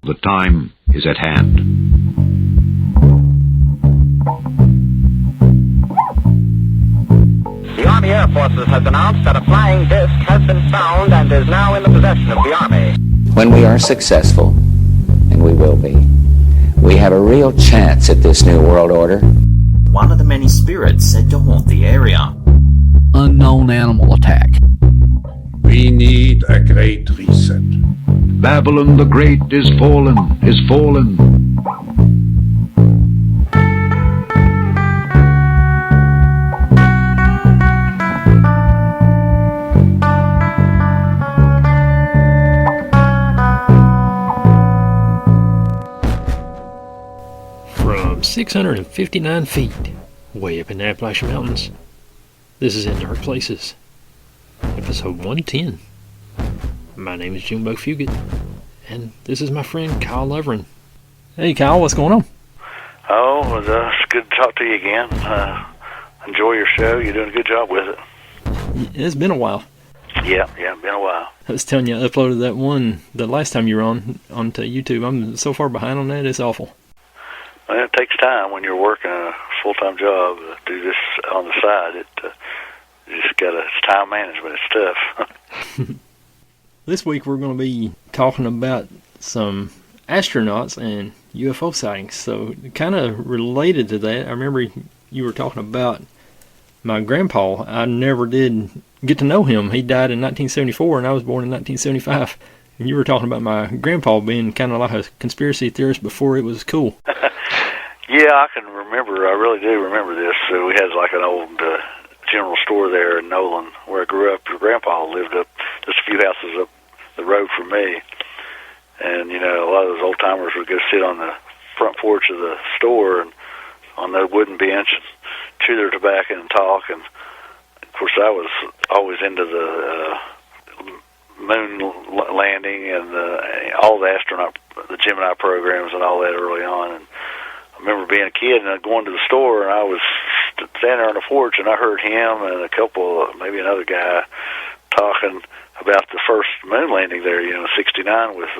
The time is at hand. The Army Air Forces has announced that a flying disc has been found and is now in the possession of the Army. When we are successful, and we will be, we have a real chance at this new world order. One of the many spirits said to haunt the area. Unknown animal attack. We need a great reset. Babylon the Great is fallen, is fallen. From 659 feet, way up in the Appalachian Mountains, this is In Dark Places, episode 110. My name is Junebug Fugit, and this is my friend Kyle Lovern. Hey Kyle, what's going on? Oh, it's good to talk to you again. Enjoy your show. You're doing a good job with it. It's been a while. Yeah, been a while. I was telling you, I uploaded that one the last time you were onto YouTube. I'm so far behind on that, it's awful. Well, it takes time when you're working a full-time job to do this on the side. It's time management. It's tough. This week we're going to be talking about some astronauts and UFO sightings. So kind of related to that, I remember you were talking about my grandpa. I never did get to know him. He died in 1974 and I was born in 1975. And you were talking about my grandpa being kind of like a conspiracy theorist before it was cool. Yeah, I can remember. I really do remember this. So we had like an old general store there in Nolan where I grew up. Your grandpa lived up just a few houses up the road from me. And, you know, a lot of those old timers would go sit on the front porch of the store and on the wooden bench and chew their tobacco and talk. And, of course, I was always into the moon landing and all the astronaut, the Gemini programs and all that early on. And I remember being a kid and going to the store, and I was standing there on the porch, and I heard him and a couple, maybe another guy, talking about the first moon landing there, you know, 69 with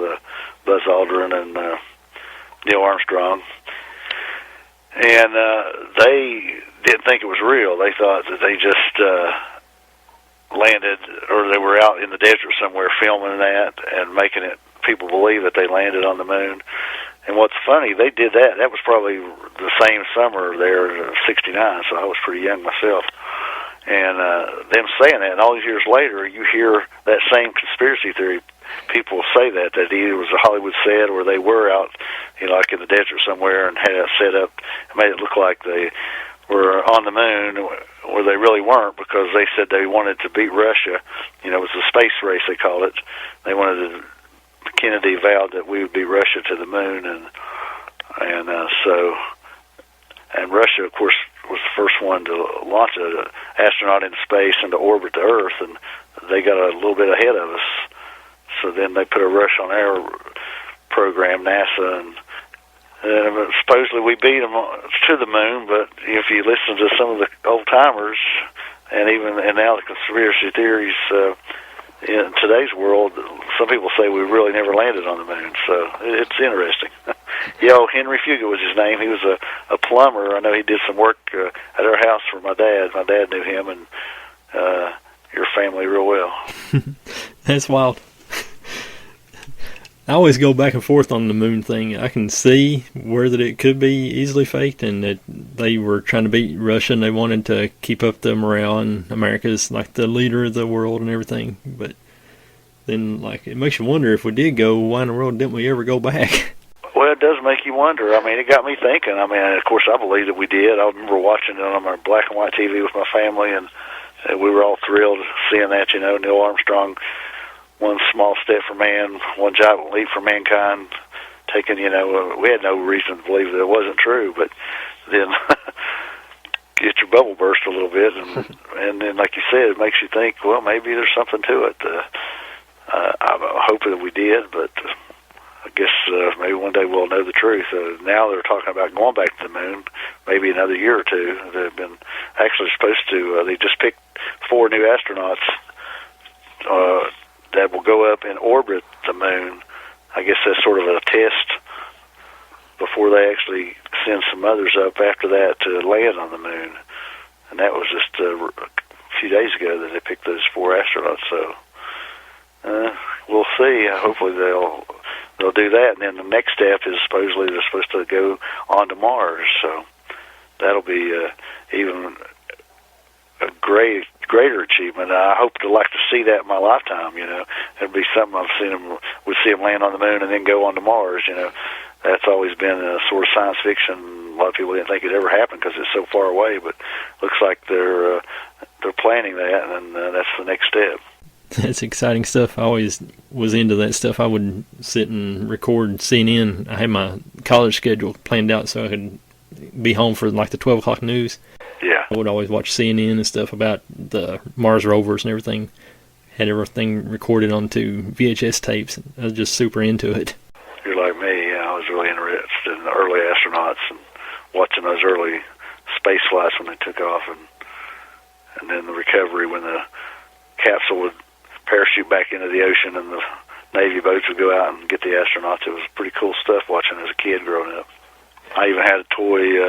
Buzz Aldrin and Neil Armstrong. And they didn't think it was real. They thought that they just landed, or they were out in the desert somewhere filming that and making it people believe that they landed on the moon. And what's funny, they did that. That was probably the same summer there, 69, so I was pretty young myself. And them saying that, and all these years later, you hear that same conspiracy theory. People say that either was a Hollywood set or they were out, you know, like in the desert somewhere and had it set up and made it look like they were on the moon, where they really weren't, because they said they wanted to beat Russia. You know, it was a space race, they called it. They wanted to, Kennedy vowed that we would beat Russia to the moon, and Russia, of course, was the first one to launch an astronaut into space and to orbit the Earth, and they got a little bit ahead of us. So then they put a rush on our program, NASA, and supposedly we beat them to the moon. But if you listen to some of the old timers, and now the conspiracy theories in today's world, some people say we really never landed on the moon. So it's interesting. Henry Fugit was his name. He was a plumber. I know he did some work at our house for my dad. My dad knew him and your family real well. That's wild. I always go back and forth on the moon thing. I can see where that it could be easily faked, and that they were trying to beat Russia and they wanted to keep up the morale, and America's like the leader of the world and everything. But then, like, it makes you wonder, if we did go, why in the world didn't we ever go back? Well, it does make you wonder. I mean, it got me thinking. I mean, of course, I believe that we did. I remember watching it on my black and white TV with my family, and we were all thrilled seeing that, you know, Neil Armstrong, one small step for man, one giant leap for mankind, taking, you know, we had no reason to believe that it wasn't true, but then get your bubble burst a little bit, and then, like you said, it makes you think, well, maybe there's something to it. I hope that we did, but I guess maybe one day we'll know the truth. Now they're talking about going back to the moon, maybe another year or two. They've been actually supposed to, they just picked 4 new astronauts that will go up and orbit the moon I guess that's sort of a test before they actually send some others up after that to land on the moon. And that was just a few days ago that they picked those 4 astronauts. So we'll see. Hopefully they'll do that. And then the next step is supposedly they're supposed to go on to Mars. So that'll be even a greater achievement. I hope to like to see that in my lifetime. It'd be something would see them land on the moon and then go on to Mars. That's always been a sort of science fiction. A lot of people didn't think it ever happened because it's so far away, but looks like they're planning that, and that's the next step. That's exciting stuff. I always was into that stuff. I would sit and record CNN. I had my college schedule planned out so I could be home for like the 12 o'clock news. Yeah. I would always watch CNN and stuff about the Mars rovers and everything. Had everything recorded onto VHS tapes. I was just super into it. You're like me. I was really interested in the early astronauts and watching those early space flights when they took off, and then the recovery when the capsule would parachute back into the ocean and the Navy boats would go out and get the astronauts. It was pretty cool stuff watching as a kid growing up. I even had a toy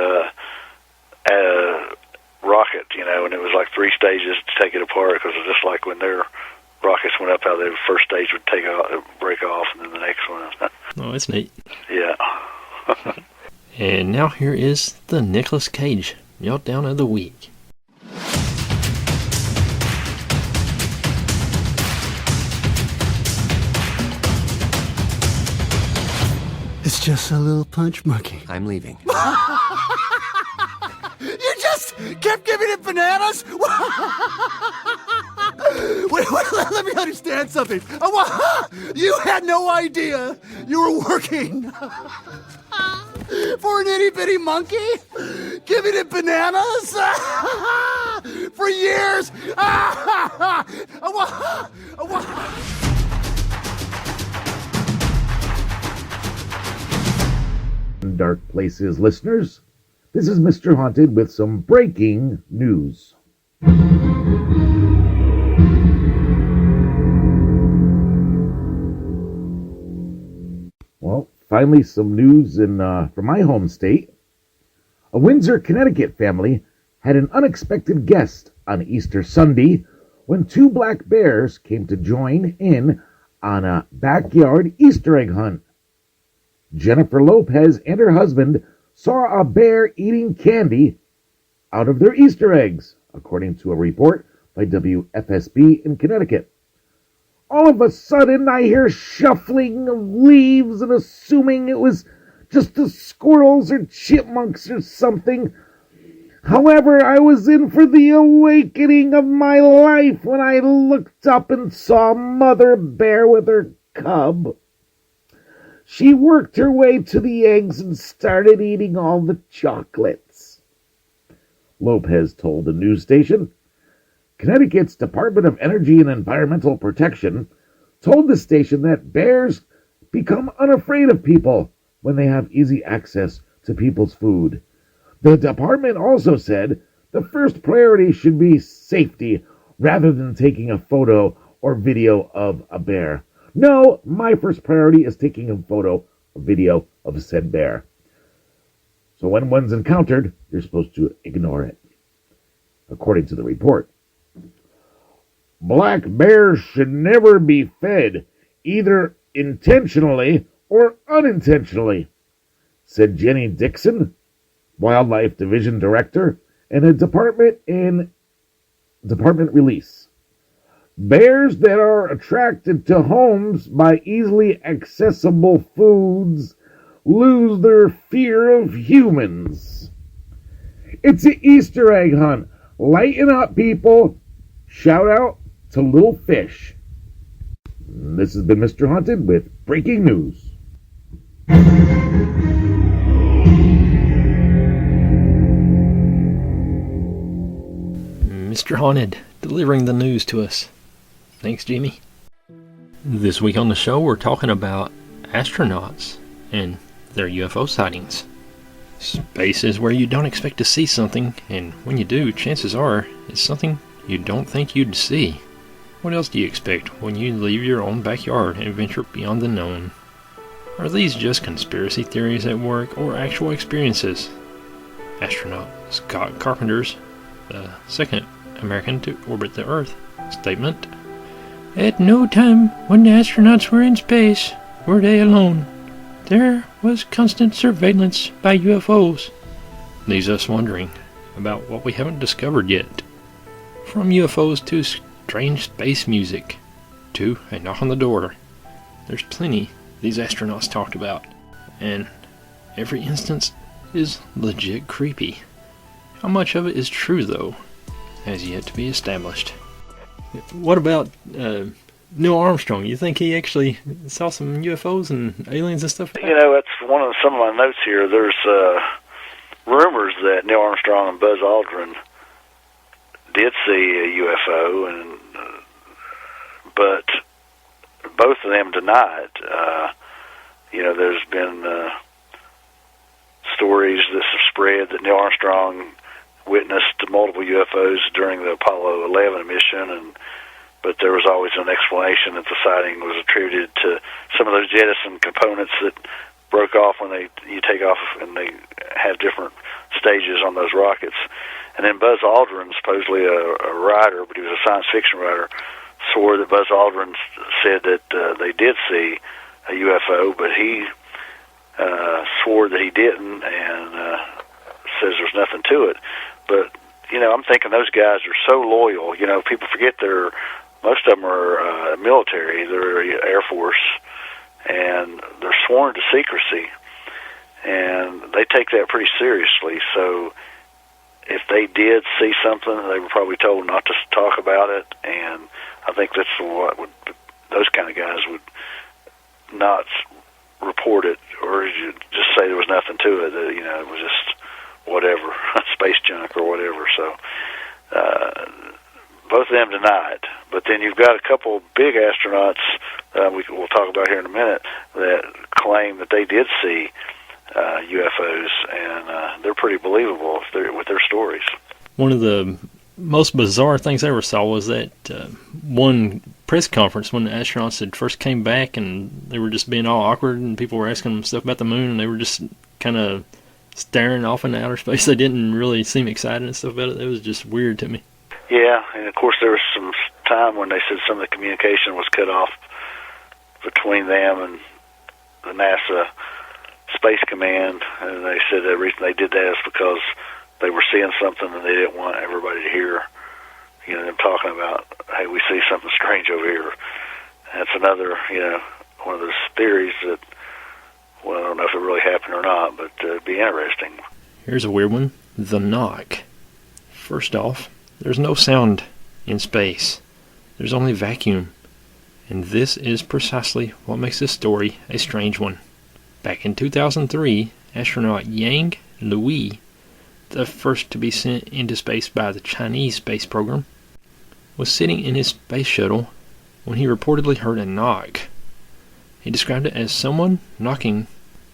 rocket, and it was like 3 stages to take it apart because it was just like when their rockets went up, how the first stage would break off, and then the next one. Oh, that's neat. Yeah. And now here is the Nicolas Cage Meltdown of the Week. It's just a little punch monkey. I'm leaving. You just kept giving it bananas? Wait, let me understand something. You had no idea you were working for an itty-bitty monkey? Giving it bananas? For years? Dark Places listeners, this is Mr. Haunted with some breaking news. Well, finally some news from my home state. A Windsor, Connecticut family had an unexpected guest on Easter Sunday when 2 black bears came to join in on a backyard Easter egg hunt. Jennifer Lopez and her husband saw a bear eating candy out of their Easter eggs, according to a report by WFSB in Connecticut. All of a sudden, I hear shuffling of leaves and assuming it was just the squirrels or chipmunks or something. However, I was in for the awakening of my life when I looked up and saw Mother Bear with her cub. She worked her way to the eggs and started eating all the chocolates. Lopez told the news station. Connecticut's Department of Energy and Environmental Protection told the station that bears become unafraid of people when they have easy access to people's food. The department also said the first priority should be safety rather than taking a photo or video of a bear. No, my first priority is taking a photo or video of said bear. So when one's encountered, you're supposed to ignore it, according to the report. Black bears should never be fed, either intentionally or unintentionally, said Jenny Dixon, Wildlife Division Director, in a department release. Bears that are attracted to homes by easily accessible foods lose their fear of humans. It's an Easter egg hunt. Lighten up, people. Shout out to Little Fish. This has been Mr. Haunted with breaking news. Mr. Haunted, delivering the news to us. Thanks, Jimmy. This week on the show, we're talking about astronauts and their UFO sightings. Space is where you don't expect to see something, and when you do, chances are it's something you don't think you'd see. What else do you expect when you leave your own backyard and venture beyond the known? Are these just conspiracy theories at work or actual experiences? Astronaut Scott Carpenter's, the second American to orbit the Earth, statement: "At no time when the astronauts were in space were they alone. There was constant surveillance by UFOs." Leaves us wondering about what we haven't discovered yet. From UFOs to strange space music, to a knock on the door. There's plenty these astronauts talked about, and every instance is legit creepy. How much of it is true, though, has yet to be established. What about Neil Armstrong? You think he actually saw some UFOs and aliens and stuff? You know, that's some of my notes here. There's rumors that Neil Armstrong and Buzz Aldrin did see a UFO, and but both of them deny it. You know, there's been stories that have spread that Neil Armstrong witnessed multiple UFOs during the Apollo 11 mission, but there was always an explanation that the sighting was attributed to some of those jettison components that broke off when you take off, and they have different stages on those rockets. And then Buzz Aldrin, supposedly a writer, but he was a science fiction writer, swore that Buzz Aldrin said that they did see a UFO, but he swore that he didn't, and says there's nothing to it. But, you know, I'm thinking those guys are so loyal. You know, people forget most of them are military, they're Air Force, and they're sworn to secrecy, and they take that pretty seriously. So if they did see something, they were probably told not to talk about it, and I think that's those kind of guys would not report it, or just say there was nothing to it, that, you know, it was just whatever, space junk or whatever. So both of them deny it. But then you've got a couple big astronauts we'll talk about here in a minute that claim that they did see UFOs, and they're pretty believable with their stories. One of the most bizarre things I ever saw was that one press conference when the astronauts had first came back, and they were just being all awkward, and people were asking them stuff about the moon, and they were just kind of staring off into outer space. They didn't really seem excited and stuff about it. It was just weird to me. Yeah, and of course there was some time when they said some of the communication was cut off between them and the NASA Space Command, and they said the reason they did that is because they were seeing something and they didn't want everybody to hear, you know, them talking about, hey, we see something strange over here. That's another, you know, one of those theories that, well, I don't know if it really happened or not, but it'd be interesting. Here's a weird one. The knock. First off, there's no sound in space. There's only vacuum. And this is precisely what makes this story a strange one. Back in 2003, astronaut Yang Lui, the first to be sent into space by the Chinese space program, was sitting in his space shuttle when he reportedly heard a knock. He described it as someone knocking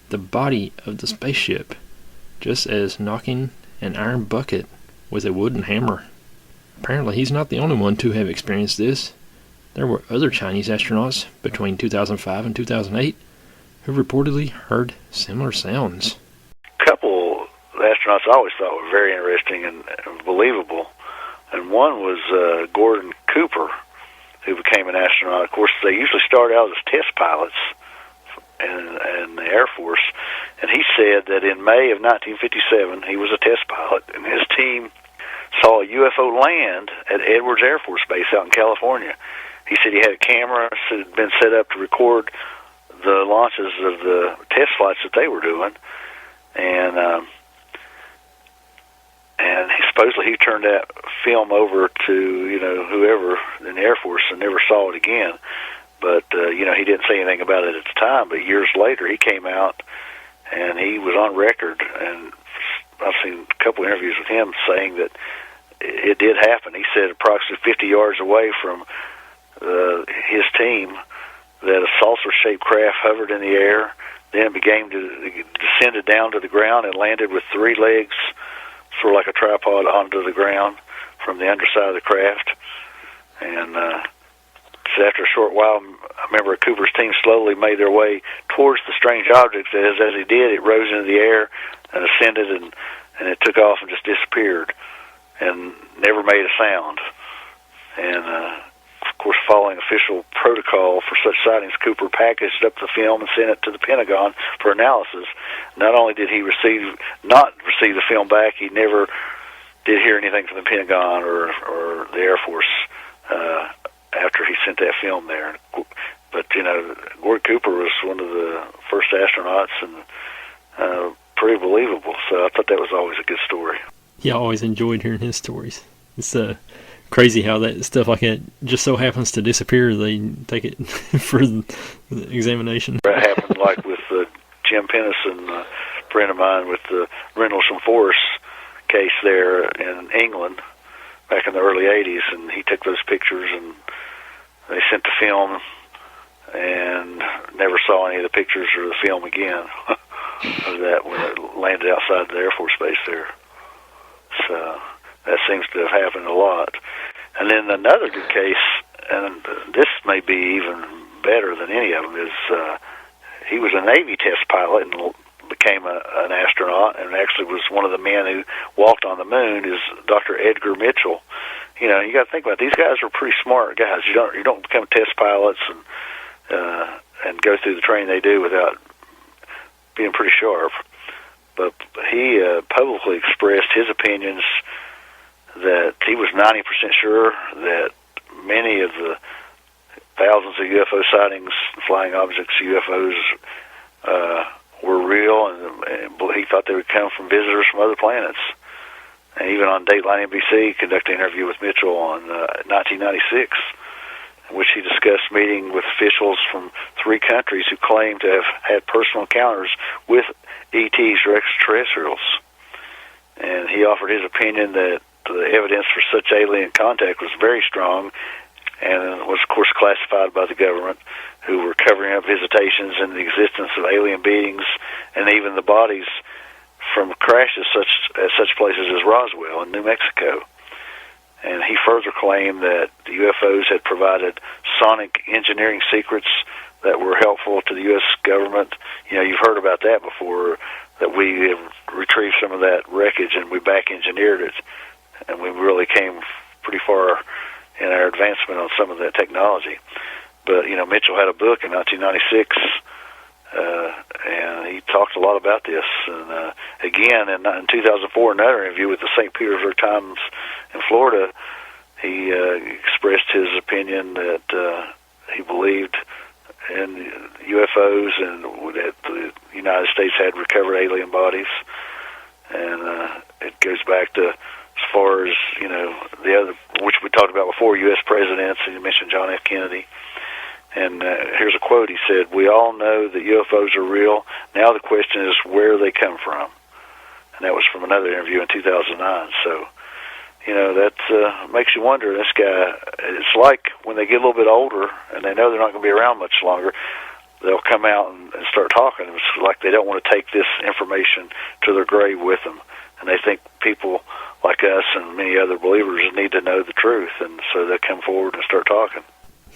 the body of the spaceship, just as knocking an iron bucket with a wooden hammer. Apparently he's not the only one to have experienced this. There were other Chinese astronauts between 2005 and 2008 who reportedly heard similar sounds. A couple astronauts I always thought were very interesting and believable, and one was Gordon Cooper, who became an astronaut. Of course, they usually start out as test pilots in the Air Force, and he said that in May of 1957, he was a test pilot, and his team saw a UFO land at Edwards Air Force Base out in California. He said he had a camera that had been set up to record the launches of the test flights that they were doing, and supposedly he turned that film over to, you know, whoever in the Air Force and never saw it again. But, you know, he didn't say anything about it at the time, but years later he came out and he was on record, and I've seen a couple interviews with him saying that it did happen. He said approximately 50 yards away from his team that a saucer-shaped craft hovered in the air, then descended down to the ground and landed with three legs, sort of like a tripod, onto the ground from the underside of the craft. And said after a short while, a member of Cooper's team slowly made their way towards the strange object. As he did, it rose into the air and ascended, and it took off and just disappeared and never made a sound. And, of course, following official protocol for such sightings, Cooper packaged up the film and sent it to the Pentagon for analysis. Not only did he not receive the film back, he never did hear anything from the Pentagon or the Air Force after he sent that film there. But, Gord Cooper was one of the first astronauts, and pretty believable. So I thought that was always a good story. Yeah, I always enjoyed hearing his stories. It's crazy how that stuff like that just so happens to disappear. They take it for the examination. That happened like with Jim Pennison, a friend of mine, with the Rendlesham Forest case there in England back in the early 80s, and he took those pictures and they sent the film and never saw any of the pictures or the film again of that when it landed outside the Air Force Base there. So that seems to have happened a lot. And then another good case, and this may be even better than any of them, is he was a Navy test pilot and became an astronaut, and actually was one of the men who walked on the moon, is Dr. Edgar Mitchell. You got to think about it. These guys are pretty smart guys. You don't become test pilots and go through the training they do without being pretty sharp. But he publicly expressed his opinions that he was 90% sure that many of the thousands of UFO sightings, flying objects, UFOs, were real, and he thought they would come from visitors from other planets. And even on Dateline NBC, conducted an interview with Mitchell on 1996, in which he discussed meeting with officials from 3 countries who claimed to have had personal encounters with ETs or extraterrestrials. And he offered his opinion that the evidence for such alien contact was very strong, and was, of course, classified by the government, who were covering up visitations and the existence of alien beings and even the bodies from crashes at such places as Roswell in New Mexico. And he further claimed that the UFOs had provided sonic engineering secrets that were helpful to the U.S. government. You've heard about that before, that we have retrieved some of that wreckage and we back engineered it, and we really came pretty far in our advancement on some of that technology. But, Mitchell had a book in 1996, and he talked a lot about this. And again, in 2004, another interview with the St. Petersburg Times in Florida, he expressed his opinion that he believed in UFOs and that the United States had recovered alien bodies. And it goes back to, as far as, the other, which we talked about before, U.S. presidents, and you mentioned John F. Kennedy. And here's a quote. He said, "We all know that UFOs are real. Now the question is where they come from." And that was from another interview in 2009. So, that makes you wonder. This guy, it's like when they get a little bit older and they know they're not going to be around much longer, they'll come out and start talking. It's like they don't want to take this information to their grave with them. And they think people like us and many other believers need to know the truth. And so they come forward and start talking.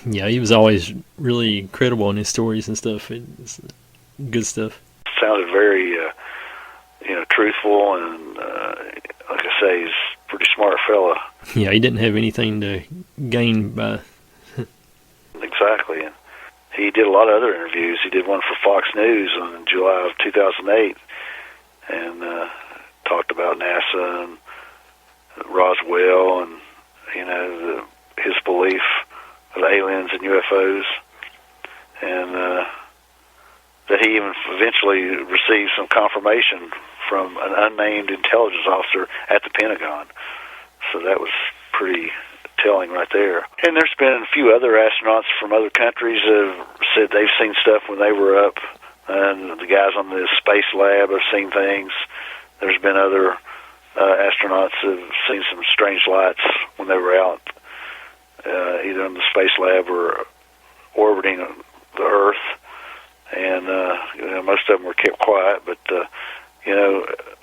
Yeah, he was always really credible in his stories and stuff. It's good stuff. Sounded very, truthful, and like I say, he's a pretty smart fella. Yeah, he didn't have anything to gain by. Exactly. And he did a lot of other interviews. He did one for Fox News in July of 2008, and talked about NASA and Roswell, and his belief of aliens and UFOs, and that he even eventually received some confirmation from an unnamed intelligence officer at the Pentagon. So that was pretty telling right there. And there's been a few other astronauts from other countries that have said they've seen stuff when they were up, and the guys on the space lab have seen things. There's been other astronauts that have seen some strange lights when they were out, either in the space lab or orbiting the Earth. And most of them were kept quiet, but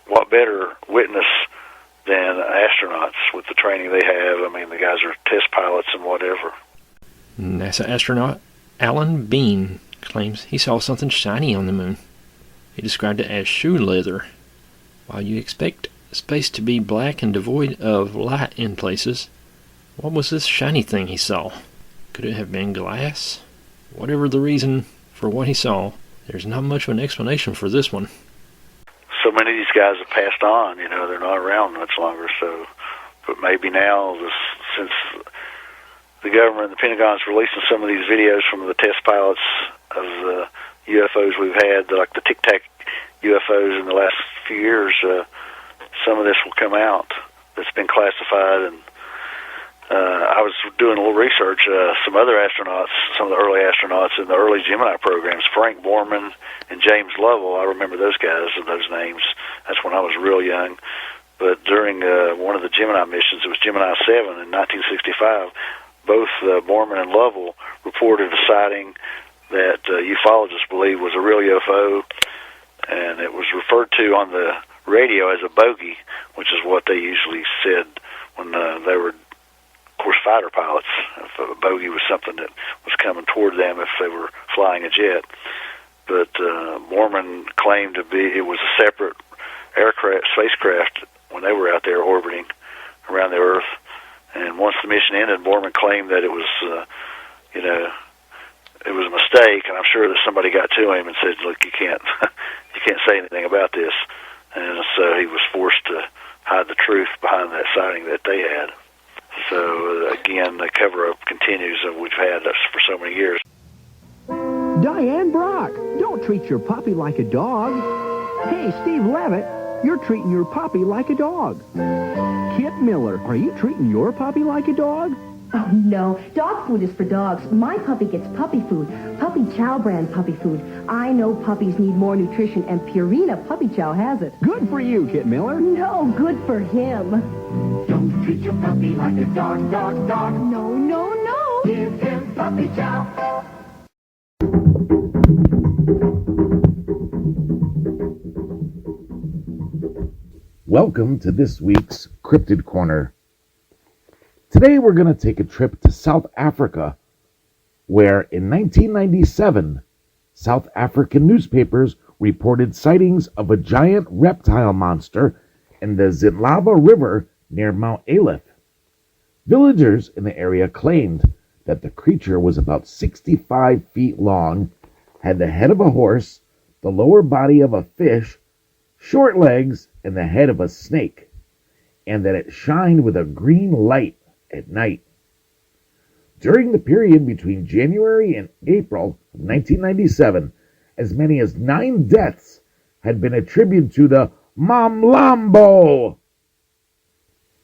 what better witness than astronauts with the training they have? I mean, the guys are test pilots and whatever. NASA astronaut Alan Bean claims he saw something shiny on the moon. He described it as shoe leather. While you expect space to be black and devoid of light in places, what was this shiny thing he saw? Could it have been glass? Whatever the reason for what he saw, there's not much of an explanation for this one. So many of these guys have passed on, you know, they're not around much longer, so, but maybe now, since the government, the Pentagon's releasing some of these videos from the test pilots of the UFOs we've had, like the Tic Tac UFOs in the last few years, some of this will come out that's been classified. And I was doing a little research. Some other astronauts, some of the early astronauts in the early Gemini programs, Frank Borman and James Lovell, I remember those guys and those names. That's when I was real young. But during one of the Gemini missions, it was Gemini 7 in 1965, both Borman and Lovell reported a sighting that ufologists believe was a real UFO, and it was referred to on the radio as a bogey, which is what they usually said when they were, of course, fighter pilots. If a bogey was something that was coming toward them if they were flying a jet. But Borman claimed it was a separate spacecraft when they were out there orbiting around the Earth. And once the mission ended, Borman claimed that it was, it was a mistake. And I'm sure that somebody got to him and said, "Look, you can't say anything about this." And so he was forced to hide the truth behind that sighting that they had. So again, the cover-up continues, and we've had this for so many years. Diane Brock, don't treat your puppy like a dog. Hey, Steve Levitt, you're treating your puppy like a dog. Kit Miller, are you treating your puppy like a dog? Oh, no. Dog food is for dogs. My puppy gets puppy food. Puppy Chow brand puppy food. I know puppies need more nutrition, and Purina Puppy Chow has it. Good for you, Kit Miller. No, good for him. Don't treat your puppy like a dog, dog, dog. No, no, no. Give him Puppy Chow. Welcome to this week's Cryptid Corner. Today we're going to take a trip to South Africa, where in 1997, South African newspapers reported sightings of a giant reptile monster in the Zitlava River near Mount Aleph. Villagers in the area claimed that the creature was about 65 feet long, had the head of a horse, the lower body of a fish, short legs, and the head of a snake, and that it shined with a green light at night. During the period between January and April of 1997, as many as 9 deaths had been attributed to the Mamlambo.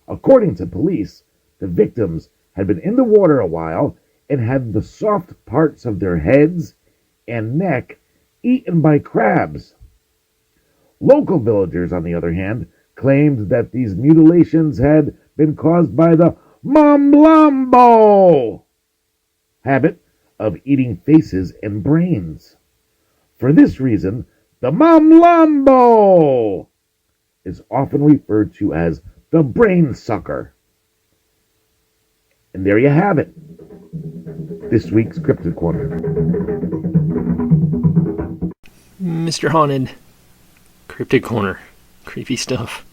According to police, the victims had been in the water a while and had the soft parts of their heads and neck eaten by crabs. Local villagers, on the other hand, claimed that these mutilations had been caused by the Mamlambo habit of eating faces and brains. For this reason, the Mamlambo is often referred to as the brain sucker. And there you have it. This week's Cryptid Corner. Mr. Haunted, Cryptid Corner, creepy stuff.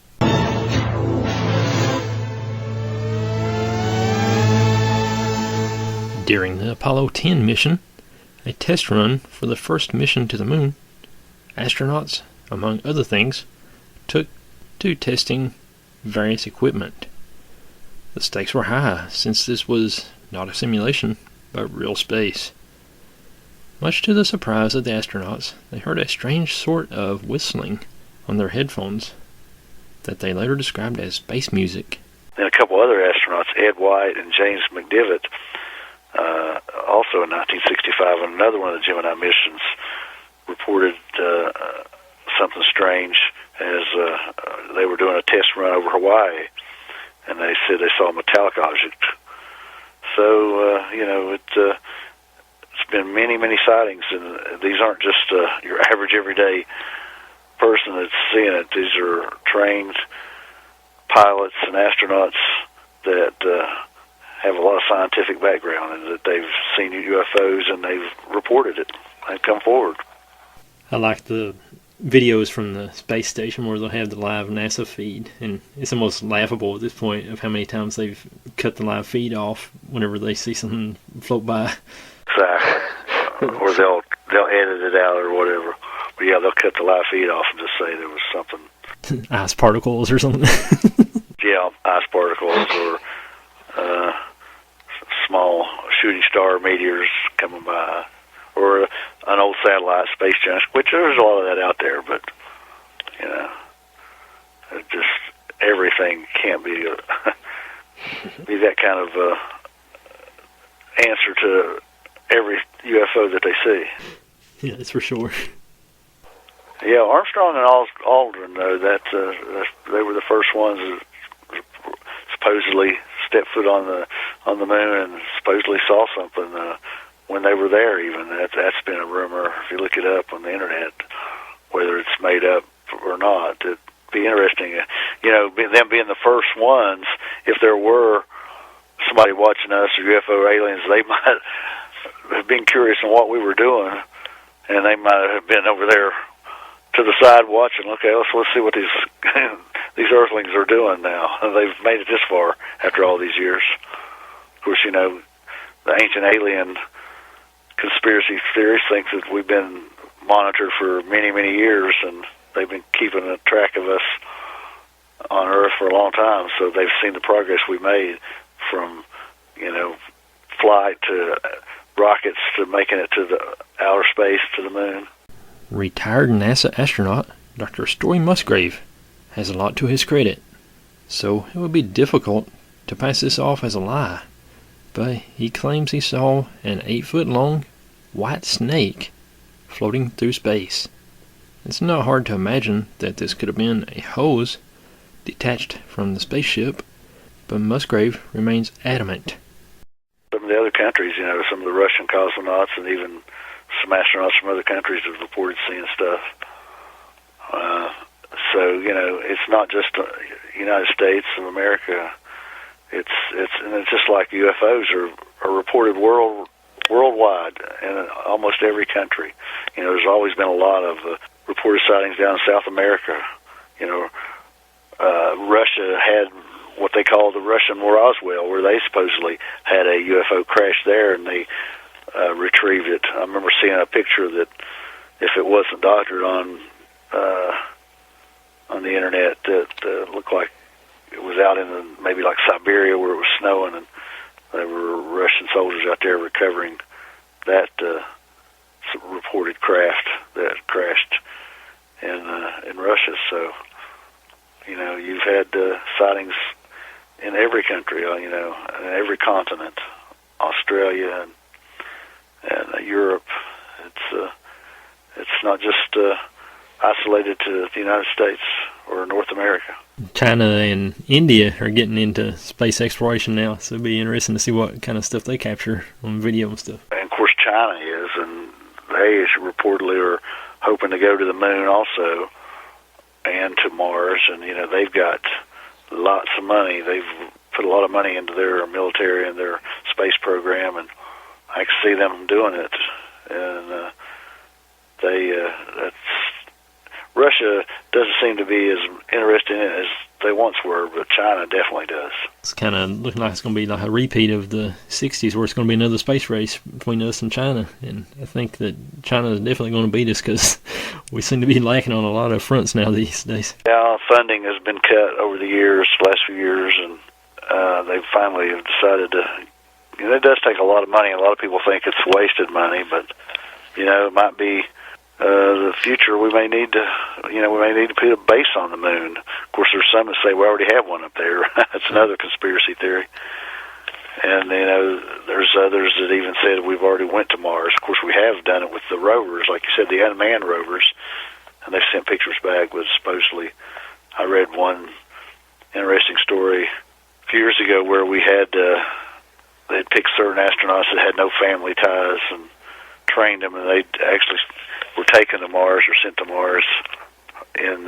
During the Apollo 10 mission, a test run for the first mission to the moon, astronauts, among other things, took to testing various equipment. The stakes were high, since this was not a simulation, but real space. Much to the surprise of the astronauts, they heard a strange sort of whistling on their headphones that they later described as space music. And a couple other astronauts, Ed White and James McDivitt, also in 1965, on another one of the Gemini missions, reported something strange as they were doing a test run over Hawaii, and they said they saw a metallic object. So, it's been many, many sightings, and these aren't just your average everyday person that's seeing it. These are trained pilots and astronauts that have a lot of scientific background, and that they've seen UFOs and they've reported it and come forward. I like the videos from the space station where they'll have the live NASA feed, and it's almost laughable at this point of how many times they've cut the live feed off whenever they see something float by. Exactly. Or they'll edit it out or whatever. But yeah, they'll cut the live feed off and just say there was something. Ice particles or something. Yeah, ice particles or small shooting star meteors coming by, or an old satellite space junk, which there's a lot of that out there, but, you know, it just everything can't be be that kind of answer to every UFO that they see. Yeah, that's for sure. Yeah, Armstrong and Aldrin, though, they were the first ones that supposedly stepped foot on the moon and supposedly saw something when they were there. Even that's been a rumor. If you look it up on the internet, whether it's made up or not, it'd be interesting. You know, them being the first ones. If there were somebody watching us or UFO aliens, they might have been curious on what we were doing, and they might have been over there to the side watching. Okay, let's see what these Earthlings are doing now. They've made it this far after all these years. Of course, you know, the ancient alien conspiracy theorists think that we've been monitored for many, many years, and they've been keeping a track of us on Earth for a long time. So they've seen the progress we made from, you know, flight to rockets to making it to the outer space to the moon. Retired NASA astronaut Dr. Story Musgrave has a lot to his credit, so it would be difficult to pass this off as a lie. But he claims he saw an 8-foot-long white snake floating through space. It's not hard to imagine that this could have been a hose detached from the spaceship, but Musgrave remains adamant. Some of the other countries, you know, some of the Russian cosmonauts and even some astronauts from other countries have reported seeing stuff. So, you know, it's not just the United States of America. It's just like UFOs are reported worldwide in almost every country. You know, there's always been a lot of reported sightings down in South America. You know, Russia had what they call the Russian Roswell, where they supposedly had a UFO crash there, and they retrieved it. I remember seeing a picture that, if it wasn't doctored on the internet, that looked like it was out in maybe like Siberia where it was snowing, and there were Russian soldiers out there recovering that reported craft that crashed in Russia. So, you know, you've had sightings in every country, you know, in every continent, Australia and Europe. It's not just isolated to the United States or North America. China and India are getting into space exploration now, so it'll be interesting to see what kind of stuff they capture on video and stuff. And of course China is, and they reportedly are hoping to go to the moon also, and to Mars, and you know, they've got lots of money. They've put a lot of money into their military and their space program, and I can see them doing it. And Russia doesn't seem to be as interested in it as they once were, but China definitely does. It's kind of looking like it's going to be like a repeat of the 60s, where it's going to be another space race between us and China. And I think that China is definitely going to beat us, because we seem to be lacking on a lot of fronts now these days. Yeah, funding has been cut over the years, last few years, and they finally have decided to. You know, it does take a lot of money. A lot of people think it's wasted money, but you know, it might be the future. We may need to, you know, put a base on the moon. Of course, there's some that say we already have one up there. That's another conspiracy theory. And you know, there's others that even said we've already went to Mars. Of course, we have done it with the rovers, like you said, the unmanned rovers, and they've sent pictures back. But supposedly, I read one interesting story a few years ago where we had they'd picked certain astronauts that had no family ties and trained them, and they actually were taken to Mars or sent to Mars in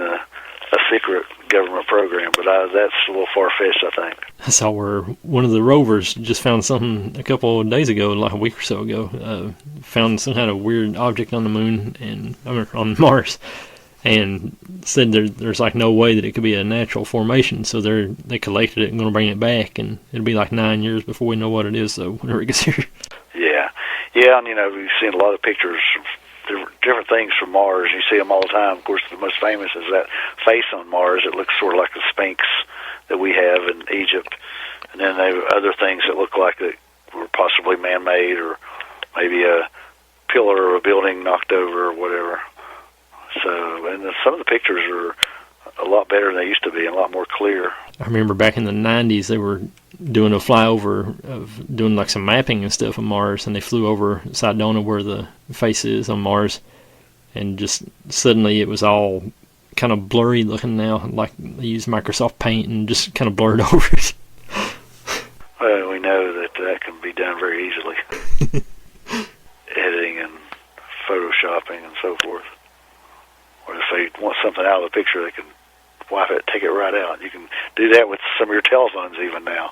a secret government program, but that's a little far-fetched, I think. I saw where one of the rovers just found something a couple of days ago, like a week or so ago, found some kind of weird object on the moon and on Mars, and said there's like no way that it could be a natural formation, so they collected it and going to bring it back, and it'll be like 9 years before we know what it is, so whenever it gets here. Yeah, and we've seen a lot of pictures of different things from Mars. You see them all the time. Of course, the most famous is that face on Mars. It looks sort of like the Sphinx that we have in Egypt, and then there are other things that look like they were possibly man-made, or maybe a pillar or a building knocked over or whatever. So, and some of the pictures are a lot better than they used to be, and a lot more clear. I remember back in the 90s, they were doing a flyover of doing like some mapping and stuff of Mars, and they flew over Sedona where the face is on Mars, and just suddenly it was all kind of blurry looking now, like they used Microsoft Paint and just kind of blurred over it. Well, we know that can be done very easily. Editing and photoshopping and so forth. Or if they want something out of the picture, they can wipe it, take it right out. You can do that with some of your telephones even now.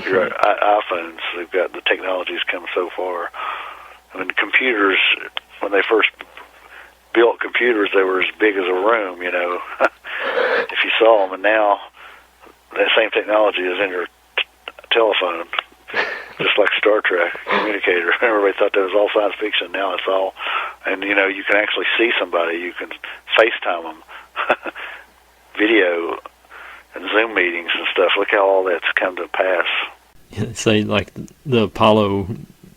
Your iPhones, they've got the technology's come so far. I mean, computers, when they first built computers, they were as big as a room, if you saw them. And now that same technology is in your telephone, just like Star Trek communicator. Everybody thought that was all science fiction. Now it's all, and you can actually see somebody. You can FaceTime them, video and Zoom meetings and stuff. Look how all that's come to pass. Yeah, say like the Apollo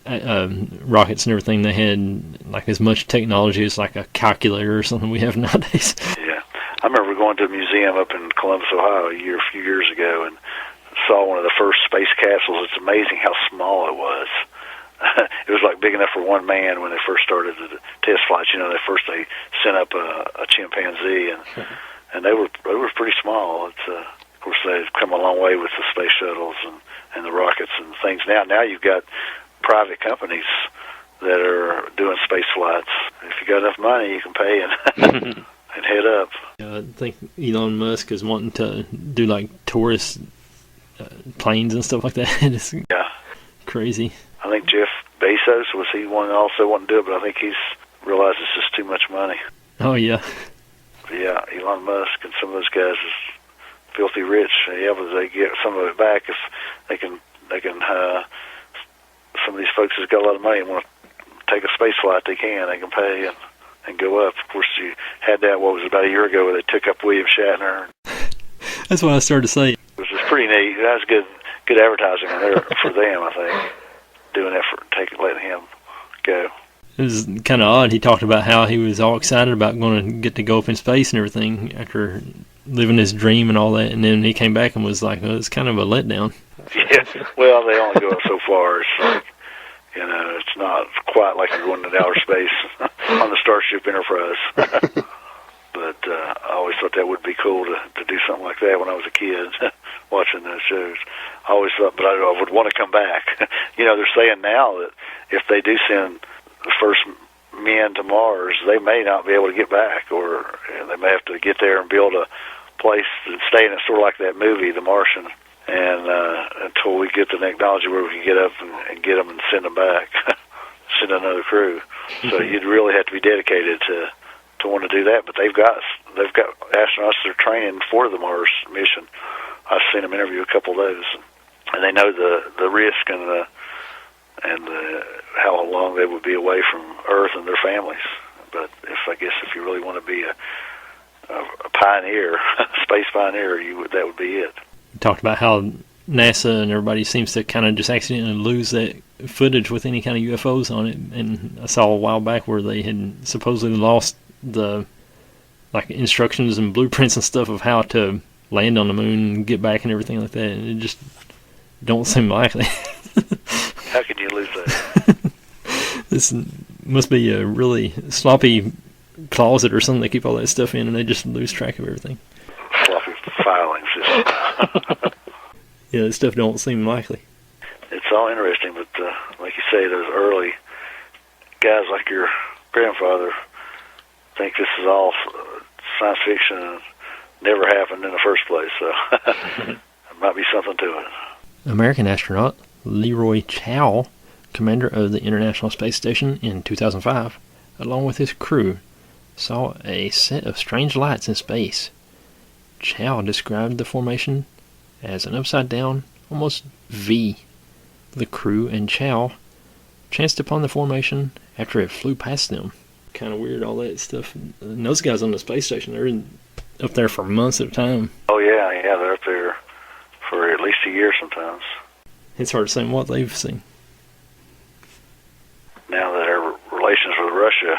rockets and everything, they had like as much technology as like a calculator or something we have nowadays. Yeah, I remember going to a museum up in Columbus, Ohio, a few years ago, and saw one of the first space capsules. It's amazing how small it was. It was like big enough for one man when they first started the test flights. They sent up a chimpanzee, and they were pretty small. It's of course they've come a long way with the space shuttles and the rockets and things. Now you've got private companies that are doing space flights. If you got enough money, you can pay and and head up. I think Elon Musk is wanting to do like tourist planes and stuff like that. It's crazy. I think Jeff Bezos, was he also wanting to do it, but I think he's realized it's just too much money. Oh, yeah. But yeah, Elon Musk and some of those guys is filthy rich. Yeah, but they get some of it back if they can some of these folks that's got a lot of money and want to take a space flight, they can pay and go up. Of course, you had that, about a year ago, where they took up William Shatner. That's what I started to say. Which was pretty neat. That was good advertising there for them, I think, doing that letting him go. It was kind of odd. He talked about how he was all excited about going to get to go up in space and everything after living his dream and all that, and then he came back and was like, it's kind of a letdown. Yeah, well, they only go so far. It's like, it's not quite like you're going into outer space on the Starship Enterprise. But I always thought that would be cool to do something like that when I was a kid, watching those shows. I always thought, but I would want to come back. They're saying now that if they do send the first men to Mars, they may not be able to get back, or they may have to get there and build a place and stay in it, sort of like that movie, The Martian, and until we get the technology where we can get up and get them and send them back, send another crew. So you'd really have to be dedicated to want to do that. But they've got astronauts that are training for the Mars mission. I've seen them interview a couple of those, and they know the risk and how long they would be away from Earth and their families. But if you really want to be a pioneer, a space pioneer, that would be it. We talked about how NASA and everybody seems to kind of just accidentally lose that footage with any kind of UFOs on it. And I saw a while back where they had supposedly lost the instructions and blueprints and stuff of how to land on the moon and get back and everything like that. And it just don't seem likely. How can you lose that? This must be a really sloppy closet or something they keep all that stuff in, and they just lose track of everything. Sloppy filing system. Yeah, that stuff don't seem likely. It's all interesting, but like you say, those early guys like your grandfather think this is all science fiction and never happened in the first place. So there might be something to it. American astronaut Leroy Chow, commander of the International Space Station in 2005, along with his crew, saw a set of strange lights in space. Chow described the formation as an upside-down, almost V. The crew and Chow chanced upon the formation after it flew past them. Kind of weird, all that stuff. And those guys on the space station, they're up there for months at a time. Oh, yeah, they're up there for at least a year sometimes. It's hard to say what they've seen. Now that our relations with Russia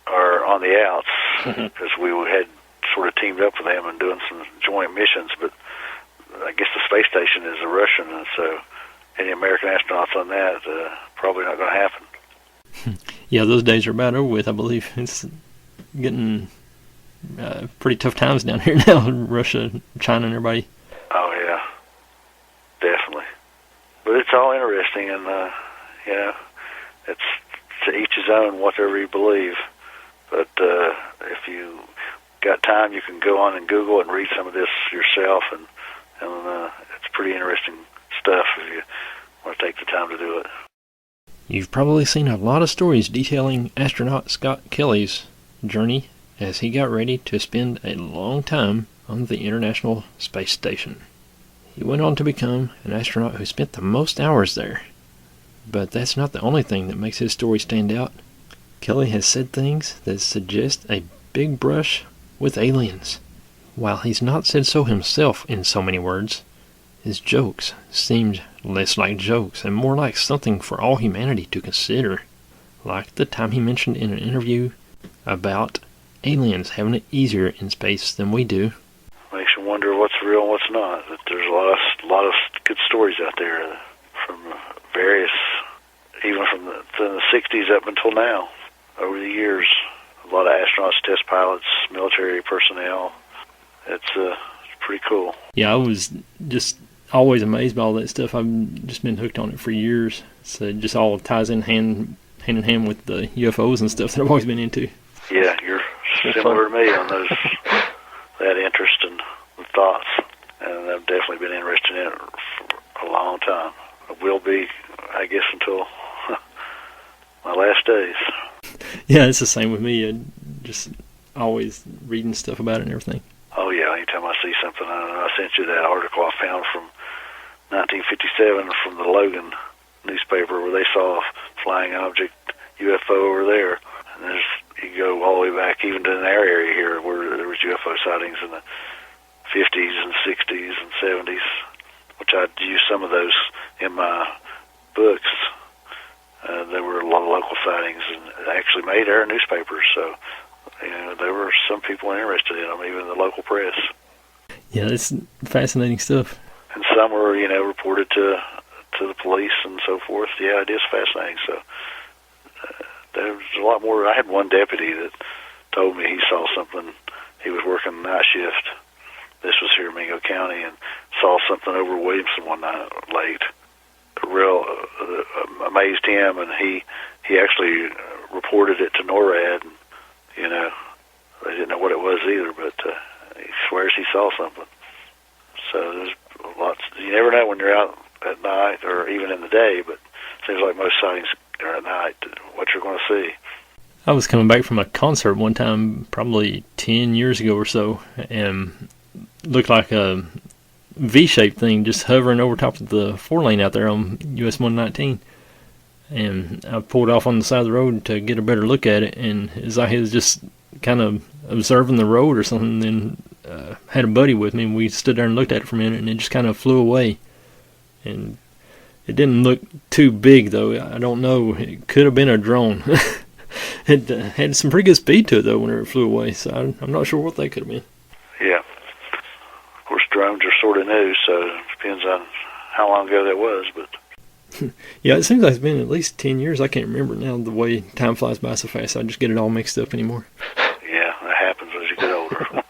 are on the outs, because we had sort of teamed up with them and doing some joint missions, but I guess the space station is a Russian, and so any American astronauts on that, probably not going to happen. Yeah, those days are about over with, I believe. It's getting pretty tough times down here now, Russia, China, and everybody. Oh, yeah, definitely. But it's all interesting, and, it's to each his own, whatever you believe. But if you got time, you can go on and Google and read some of this yourself, and it's pretty interesting stuff if you want to take the time to do it. You've probably seen a lot of stories detailing astronaut Scott Kelly's journey as he got ready to spend a long time on the International Space Station. He went on to become an astronaut who spent the most hours there. But that's not the only thing that makes his story stand out. Kelly has said things that suggest a big brush with aliens. While he's not said so himself in so many words, his jokes seemed less like jokes and more like something for all humanity to consider. Like the time he mentioned in an interview about aliens having it easier in space than we do. Makes you wonder what's real and what's not. But there's a lot of good stories out there from various, even from the 60s up until now. Over the years, a lot of astronauts, test pilots, military personnel. It's pretty cool. Yeah, I was just always amazed by all that stuff. I've just been hooked on it for years. So it just all ties in hand in hand with the UFOs and stuff that I've always been into. Yeah, you're similar to me on that interest and thoughts, and I've definitely been interested in it for a long time. I will be, I guess, until my last days. Yeah, it's the same with me. Just always reading stuff about it and everything. Oh, yeah, anytime I see something, I sent you that article I found from 1957 from the Logan newspaper where they saw a flying object UFO over there. And you go all the way back even to our area here where there was UFO sightings in the 50s and 60s and 70s, which I used some of those in my books. There were a lot of local sightings and it actually made our newspapers, so there were some people interested in them, even the local press. Yeah, it's fascinating stuff. And some were, reported to the police and so forth. Yeah, it is fascinating. So there's a lot more. I had one deputy that told me he saw something. He was working night shift. This was here in Mingo County, and saw something over Williamson one night late. Real amazed him, and he actually reported it to NORAD. And, they didn't know what it was either, but he swears he saw something. So there's lots. You never know when you're out at night or even in the day, but it seems like most sightings are at night. What you're going to see. I was coming back from a concert one time, probably 10 years ago or so, and looked like a V-shaped thing just hovering over top of the 4-lane out there on US 119. And I pulled off on the side of the road to get a better look at it, and as I was just kind of observing the road or something, then had a buddy with me, and we stood there and looked at it for a minute, and it just kind of flew away. And it didn't look too big, though. I don't know. It could have been a drone. It had some pretty good speed to it, though, when it flew away, so I'm not sure what that could have been. Yeah. Of course, drones are sort of new, so it depends on how long ago that was, but... Yeah, it seems like it's been at least 10 years. I can't remember now the way time flies by so fast. I just get it all mixed up anymore. Yeah, that happens as you get older.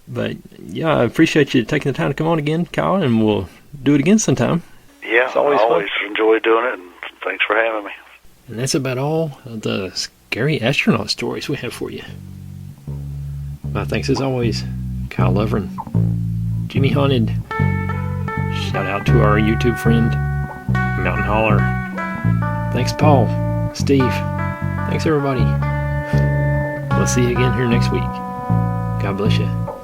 But, yeah, I appreciate you taking the time to come on again, Kyle, and we'll do it again sometime. Yeah, I always enjoy doing it, and thanks for having me. And that's about all of the scary astronaut stories we have for you. My thanks as always, Kyle Lovern, Jimmy Haunted. Shout out to our YouTube friend, Mountain Holler. Thanks, Paul, Steve. Thanks, everybody. We'll see you again here next week. God bless you.